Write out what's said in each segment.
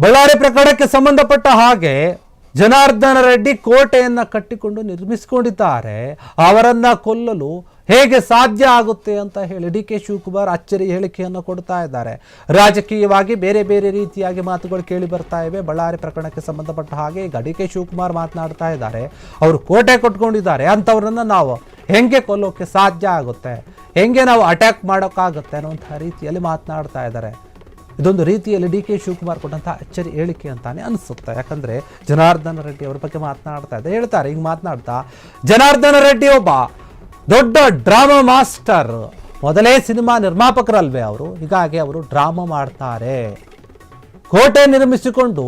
ಬಳ್ಳಾರಿ ಪ್ರಕರಣಕ್ಕೆ ಸಂಬಂಧಪಟ್ಟ ಹಾಗೆ ಜನಾರ್ದನ ರೆಡ್ಡಿ ಕೋಟೆಯನ್ನ ಕಟ್ಟಿಕೊಂಡು ನಿರ್ಮಿಸಿಕೊಂಡಿದ್ದಾರೆ. ಅವರನ್ನ ಕೊಲ್ಲಲು ಹೇಗೆ ಸಾಧ್ಯ ಆಗುತ್ತೆ ಅಂತ ಹೇಳಿ ಡಿ ಕೆ ಶಿವಕುಮಾರ್ ಅಚ್ಚರಿ ಹೇಳಿಕೆಯನ್ನು ಕೊಡ್ತಾ ಇದ್ದಾರೆ. ರಾಜಕೀಯವಾಗಿ ಬೇರೆ ಬೇರೆ ರೀತಿಯಾಗಿ ಮಾತುಗಳು ಕೇಳಿ ಬರ್ತಾ ಇವೆ. ಬಳ್ಳಾರಿ ಪ್ರಕರಣಕ್ಕೆ ಸಂಬಂಧಪಟ್ಟ ಹಾಗೆ ಈಗ ಡಿ ಕೆ ಶಿವಕುಮಾರ್ ಮಾತನಾಡ್ತಾ ಇದ್ದಾರೆ. ಅವರು ಕೋಟೆ ಕಟ್ಕೊಂಡಿದ್ದಾರೆ, ಅಂಥವ್ರನ್ನ ನಾವು ಹೆಂಗೆ ಕೊಲ್ಲೋಕೆ ಸಾಧ್ಯ ಆಗುತ್ತೆ, ಹೆಂಗೆ ನಾವು ಅಟ್ಯಾಕ್ ಮಾಡೋಕ್ಕಾಗುತ್ತೆ ಅನ್ನೋಂಥ ರೀತಿಯಲ್ಲಿ ಮಾತನಾಡ್ತಾ ಇದ್ದಾರೆ. ಇದೊಂದು ರೀತಿಯಲ್ಲಿ ಡಿ ಕೆ ಶಿವಕುಮಾರ್ ಕೊಟ್ಟಂಥ ಅಚ್ಚರಿ ಹೇಳಿಕೆ ಅಂತಾನೆ ಅನಿಸುತ್ತೆ. ಯಾಕಂದರೆ ಜನಾರ್ದನ ರೆಡ್ಡಿ ಅವರ ಬಗ್ಗೆ ಮಾತನಾಡ್ತಾ ಇದ್ದೆ ಹೇಳ್ತಾರೆ. ಹಿಂಗೆ ಮಾತನಾಡ್ತಾ ಜನಾರ್ದನ ರೆಡ್ಡಿ ಒಬ್ಬ ದೊಡ್ಡ ಡ್ರಾಮಾ ಮಾಸ್ಟರ್, ಮೊದಲೇ ಸಿನಿಮಾ ನಿರ್ಮಾಪಕರಲ್ವೇ ಅವರು, ಹೀಗಾಗಿ ಅವರು ಡ್ರಾಮಾ ಮಾಡ್ತಾರೆ. ಕೋಟೆ ನಿರ್ಮಿಸಿಕೊಂಡು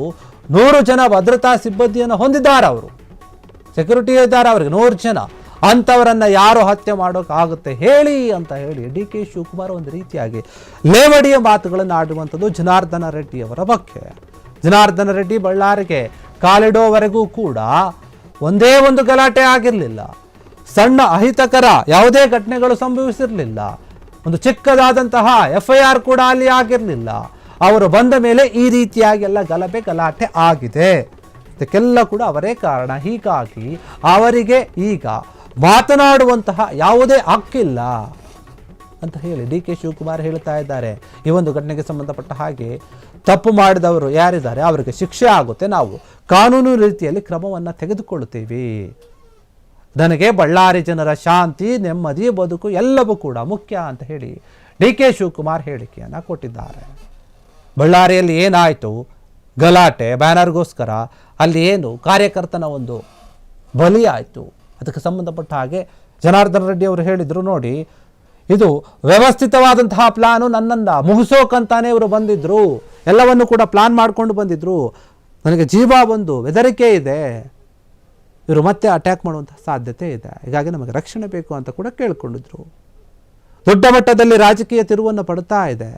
100 ಜನ ಭದ್ರತಾ ಸಿಬ್ಬಂದಿಯನ್ನು ಹೊಂದಿದ್ದಾರೆ. ಅವರು ಸೆಕ್ಯೂರಿಟಿ ಇದ್ದಾರೆ, ಅವರಿಗೆ 100 ಜನ. ಅಂಥವರನ್ನು ಯಾರು ಹತ್ಯೆ ಮಾಡೋಕ್ಕಾಗುತ್ತೆ ಹೇಳಿ ಅಂತ ಹೇಳಿ ಡಿ ಕೆ ಶಿವಕುಮಾರ್ ಒಂದು ರೀತಿಯಾಗಿ ಲೇವಡಿಯ ಮಾತುಗಳನ್ನು ಆಡುವಂಥದ್ದು ಜನಾರ್ದನ ರೆಡ್ಡಿ ಅವರ ಬಗ್ಗೆ. ಜನಾರ್ದನ ರೆಡ್ಡಿ ಬಳ್ಳಾರಿಗೆ ಕಾಲಿಡೋವರೆಗೂ ಕೂಡ ಒಂದೇ ಒಂದು ಗಲಾಟೆ ಆಗಿರಲಿಲ್ಲ, ಸಣ್ಣ ಅಹಿತಕರ ಯಾವುದೇ ಘಟನೆಗಳು ಸಂಭವಿಸಿರಲಿಲ್ಲ, ಒಂದು ಚಿಕ್ಕದಾದಂತಹ FIR ಕೂಡ ಅಲ್ಲಿ ಆಗಿರಲಿಲ್ಲ. ಅವರು ಬಂದ ಮೇಲೆ ಈ ರೀತಿಯಾಗಿ ಎಲ್ಲ ಗಲಾಟೆ ಆಗಿದೆ. ಇದಕ್ಕೆಲ್ಲ ಕೂಡ ಅವರೇ ಕಾರಣ. ಹೀಗಾಗಿ ಅವರಿಗೆ ಈಗ ಮಾತನಾಡುವಂತಹ ಯಾವುದೇ ಹಕ್ಕಿಲ್ಲ ಅಂತ ಹೇಳಿ ಡಿ ಕೆ ಶಿವಕುಮಾರ್ ಹೇಳ್ತಾ ಇದ್ದಾರೆ. ಈ ಒಂದು ಘಟನೆಗೆ ಸಂಬಂಧಪಟ್ಟ ಹಾಗೆ ತಪ್ಪು ಮಾಡಿದವರು ಯಾರಿದ್ದಾರೆ ಅವರಿಗೆ ಶಿಕ್ಷೆ ಆಗುತ್ತೆ, ನಾವು ಕಾನೂನು ರೀತಿಯಲ್ಲಿ ಕ್ರಮವನ್ನು ತೆಗೆದುಕೊಳ್ಳುತ್ತೀವಿ. ನನಗೆ ಬಳ್ಳಾರಿ ಜನರ ಶಾಂತಿ, ನೆಮ್ಮದಿ, ಬದುಕು ಎಲ್ಲವೂ ಕೂಡ ಮುಖ್ಯ ಅಂತ ಹೇಳಿ ಡಿ ಕೆ ಶಿವಕುಮಾರ್ ಹೇಳಿಕೆಯನ್ನು ಕೊಟ್ಟಿದ್ದಾರೆ. ಬಳ್ಳಾರಿಯಲ್ಲಿ ಏನಾಯಿತು ಗಲಾಟೆ, ಬ್ಯಾನರ್ಗೋಸ್ಕರ ಅಲ್ಲಿ ಏನು ಕಾರ್ಯಕರ್ತನ ಒಂದು ಬಲಿ ಆಯಿತು, ಅದಕ್ಕೆ ಸಂಬಂಧಪಟ್ಟ ಹಾಗೆ ಜನಾರ್ದನ ರೆಡ್ಡಿ ಅವರು ಹೇಳಿದರು, ನೋಡಿ ಇದು ವ್ಯವಸ್ಥಿತವಾದಂತಹ ಪ್ಲಾನು, ನನ್ನನ್ನು ಮುಗಿಸೋಕಂತಾನೆ ಇವರು ಬಂದಿದ್ರು, ಎಲ್ಲವನ್ನು ಕೂಡ ಪ್ಲಾನ್ ಮಾಡಿಕೊಂಡು ಬಂದಿದ್ರು. ನನಗೆ ಜೀವ ಒಂದು ಬೆದರಿಕೆ ಇದೆ, ಇವರು ಮತ್ತೆ ಅಟ್ಯಾಕ್ ಮಾಡುವಂತಹ ಸಾಧ್ಯತೆ ಇದೆ, ಹೀಗಾಗಿ ನಮಗೆ ರಕ್ಷಣೆ ಬೇಕು ಅಂತ ಕೂಡ ಕೇಳಿಕೊಂಡಿದ್ರು. ದೊಡ್ಡ ಮಟ್ಟದಲ್ಲಿ ರಾಜಕೀಯ ತಿರುವನ್ನು ಪಡ್ತಾ ಇದೆ.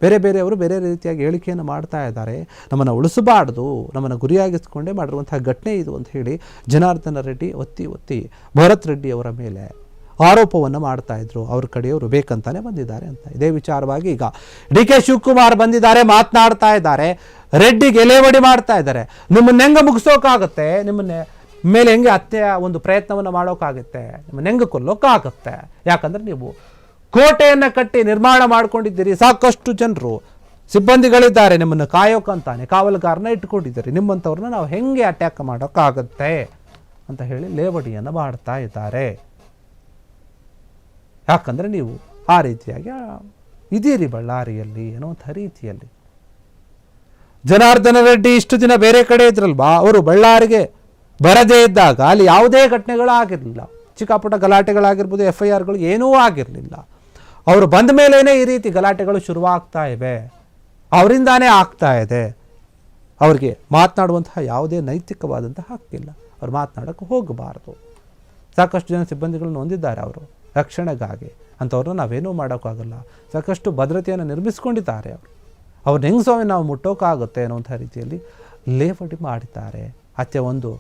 ಬೇರೆ ಬೇರೆಯವರು ಬೇರೆ ರೀತಿಯಾಗಿ ಹೇಳಿಕೆಯನ್ನು ಮಾಡ್ತಾ ಇದ್ದಾರೆ. ನಮ್ಮನ್ನು ಉಳಿಸಬಾರ್ದು, ನಮ್ಮನ್ನು ಗುರಿಯಾಗಿಸ್ಕೊಂಡೇ ಮಾಡಿರುವಂತಹ ಘಟನೆ ಇದು ಅಂತ ಹೇಳಿ ಜನಾರ್ದನ ರೆಡ್ಡಿ ಒತ್ತಿ ಭರತ್ ರೆಡ್ಡಿ ಅವರ ಮೇಲೆ ಆರೋಪವನ್ನು ಮಾಡ್ತಾ ಇದ್ರು. ಅವ್ರ ಕಡೆಯವರು ಬೇಕಂತಾನೆ ಬಂದಿದ್ದಾರೆ ಅಂತ. ಇದೇ ವಿಚಾರವಾಗಿ ಈಗ ಡಿ ಕೆ ಶಿವಕುಮಾರ್ ಬಂದಿದ್ದಾರೆ, ಮಾತನಾಡ್ತಾ ಇದ್ದಾರೆ, ರೆಡ್ಡಿಗೆ ಲೇವಡಿ ಮಾಡ್ತಾ ಇದ್ದಾರೆ. ನಿಮ್ಮನ್ನ ಹೆಂಗೆ ಮುಗಿಸೋಕ್ಕಾಗುತ್ತೆ, ನಿಮ್ಮನ್ನೇ ಮೇಲೆ ಹೆಂಗೆ ಹತ್ಯೆಯ ಒಂದು ಪ್ರಯತ್ನವನ್ನು ಮಾಡೋಕ್ಕಾಗುತ್ತೆ, ನಿಮ್ಮನ್ನ ಹೆಂಗೆ ಕೊಲ್ಲೋಕ್ಕಾಗುತ್ತೆ, ಯಾಕಂದ್ರೆ ನೀವು ಕೋಟೆಯನ್ನು ಕಟ್ಟಿ ನಿರ್ಮಾಣ ಮಾಡ್ಕೊಂಡಿದ್ದೀರಿ, ಸಾಕಷ್ಟು ಜನರು ಸಿಬ್ಬಂದಿಗಳಿದ್ದಾರೆ, ನಿಮ್ಮನ್ನು ಕಾಯೋಕಂತಾನೆ ಕಾವಲುಗಾರನ ಇಟ್ಕೊಂಡಿದ್ದೀರಿ, ನಿಮ್ಮಂಥವ್ರನ್ನ ನಾವು ಹೆಂಗೆ ಅಟ್ಯಾಕ್ ಮಾಡೋಕ್ಕಾಗತ್ತೆ ಅಂತ ಹೇಳಿ ಲೇವಡಿಯನ್ನು ಮಾಡ್ತಾ ಇದ್ದಾರೆ. ಯಾಕಂದರೆ ನೀವು ಆ ರೀತಿಯಾಗಿ ಇದೀರಿ ಬಳ್ಳಾರಿಯಲ್ಲಿ ಅನ್ನುವಂಥ ರೀತಿಯಲ್ಲಿ. ಜನಾರ್ದನ ರೆಡ್ಡಿ ಇಷ್ಟು ದಿನ ಬೇರೆ ಕಡೆ ಇದ್ರಲ್ವಾ, ಅವರು ಬಳ್ಳಾರಿಗೆ ಬರದೇ ಇದ್ದಾಗ ಅಲ್ಲಿ ಯಾವುದೇ ಘಟನೆಗಳಾಗಿರಲಿಲ್ಲ, ಚಿಕ್ಕಪುಟ್ಟ ಗಲಾಟೆಗಳಾಗಿರ್ಬೋದು, FIRಗಳು ಏನೂ ಆಗಿರಲಿಲ್ಲ. ಅವರು ಬಂದ ಮೇಲೇ ಈ ರೀತಿ ಗಲಾಟೆಗಳು ಶುರುವಾಗ್ತಾ ಇವೆ, ಅವರಿಂದಾನೇ ಆಗ್ತಾ ಇದೆ. ಅವ್ರಿಗೆ ಮಾತನಾಡುವಂತಹ ಯಾವುದೇ ನೈತಿಕವಾದಂತಹ ಹಕ್ಕಿಲ್ಲ, ಅವ್ರು ಮಾತನಾಡೋಕ್ಕೆ ಹೋಗಬಾರ್ದು. ಸಾಕಷ್ಟು ಜನ ಸಿಬ್ಬಂದಿಗಳನ್ನು ಹೊಂದಿದ್ದಾರೆ ಅವರು ರಕ್ಷಣೆಗಾಗಿ, ಅಂಥವ್ರನ್ನ ನಾವೇನೂ ಮಾಡೋಕ್ಕಾಗಲ್ಲ. ಸಾಕಷ್ಟು ಭದ್ರತೆಯನ್ನು ನಿರ್ಮಿಸ್ಕೊಂಡಿದ್ದಾರೆ ಅವರು, ಅವ್ರನ್ನ ಹೆಂಗೆ ಸ್ವಾಮಿ ನಾವು ಮುಟ್ಟೋಕ್ಕಾಗುತ್ತೆ ಅನ್ನೋಂಥ ರೀತಿಯಲ್ಲಿ ಲೇವಡಿ ಮಾಡಿದ್ದಾರೆ. ಹತ್ಯೆ ಒಂದು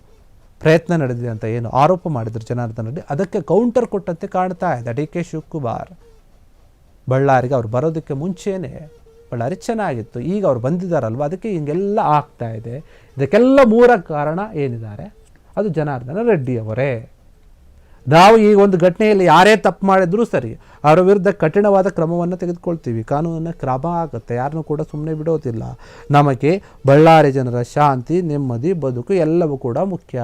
ಪ್ರಯತ್ನ ನಡೆದಿದೆ ಅಂತ ಏನು ಆರೋಪ ಮಾಡಿದ್ರು ಜನಾರ್ದನ ರೆಡ್ಡಿ, ಅದಕ್ಕೆ ಕೌಂಟರ್ ಕೊಟ್ಟಂತೆ ಕಾಣ್ತಾ ಇದೆ ಡಿ ಕೆ ಶಿವಕುಮಾರ್. ಬಳ್ಳಾರಿಗೆ ಅವ್ರು ಬರೋದಕ್ಕೆ ಮುಂಚೆನೇ ಬಳ್ಳಾರಿ ಚೆನ್ನಾಗಿತ್ತು, ಈಗ ಅವ್ರು ಬಂದಿದ್ದಾರಲ್ವ ಅದಕ್ಕೆ ಹಿಂಗೆಲ್ಲ ಆಗ್ತಾ ಇದೆ. ಇದಕ್ಕೆಲ್ಲ ಮೂಲ ಕಾರಣ ಏನಿದ್ದಾರೆ ಅದು ಜನಾರ್ದನ ರೆಡ್ಡಿ ಅವರೇ. ನಾವು ಈ ಒಂದು ಘಟನೆಯಲ್ಲಿ ಯಾರೇ ತಪ್ಪು ಮಾಡಿದ್ರೂ ಸರಿ, ಅವರ ವಿರುದ್ಧ ಕಠಿಣವಾದ ಕ್ರಮವನ್ನು ತೆಗೆದುಕೊಳ್ತೀವಿ, ಕಾನೂನನ್ನು ಕ್ರಮ ಆಗುತ್ತೆ, ಯಾರನ್ನೂ ಕೂಡ ಸುಮ್ಮನೆ ಬಿಡೋದಿಲ್ಲ. ನಮಗೆ ಬಳ್ಳಾರಿ ಜನರ ಶಾಂತಿ, ನೆಮ್ಮದಿ, ಬದುಕು ಎಲ್ಲವೂ ಕೂಡ ಮುಖ್ಯ.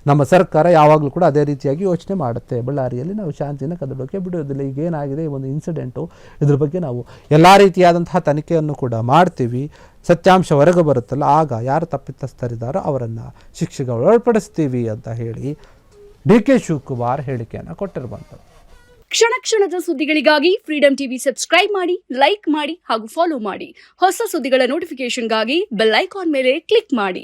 ನಮ್ಮ ಸರ್ಕಾರ ಯಾವಾಗಲೂ ಕೂಡ ಅದೇ ರೀತಿಯಾಗಿ ಯೋಚನೆ ಮಾಡುತ್ತೆ. ಬಳ್ಳಾರಿಯಲ್ಲಿ ನಾವು ಶಾಂತಿನ ಕದಡೋಕ್ಕೆ ಬಿಡೋದಿಲ್ಲ. ಈಗೇನಾಗಿದೆ ಈ ಒಂದು ಇನ್ಸಿಡೆಂಟು, ಇದ್ರ ಬಗ್ಗೆ ನಾವು ಎಲ್ಲ ರೀತಿಯಾದಂತಹ ತನಿಖೆಯನ್ನು ಕೂಡ ಮಾಡ್ತೀವಿ. ಸತ್ಯಾಂಶ ಹೊರಗೆ ಬರುತ್ತಲ್ಲ, ಆಗ ಯಾರು ತಪ್ಪಿತಸ್ಥರಿದ್ದಾರೋ ಅವರನ್ನು ಶಿಕ್ಷೆಗೆ ಒಳಪಡಿಸ್ತೀವಿ ಅಂತ ಹೇಳಿ ಡಿ ಕೆ ಶಿವಕುಮಾರ್ ಹೇಳಿಕೆಯನ್ನು ಕೊಟ್ಟಿರುವಂಥದ್ದು. ಕ್ಷಣ ಕ್ಷಣದ ಸುದ್ದಿಗಳಿಗಾಗಿ ಫ್ರೀಡಂ ಟಿವಿ ಸಬ್ಸ್ಕ್ರೈಬ್ ಮಾಡಿ, ಲೈಕ್ ಮಾಡಿ ಹಾಗೂ ಫಾಲೋ ಮಾಡಿ. ಹೊಸ ಸುದ್ದಿಗಳ ನೋಟಿಫಿಕೇಶನ್ಗಾಗಿ ಬೆಲ್ ಐಕಾನ್ ಮೇಲೆ ಕ್ಲಿಕ್ ಮಾಡಿ.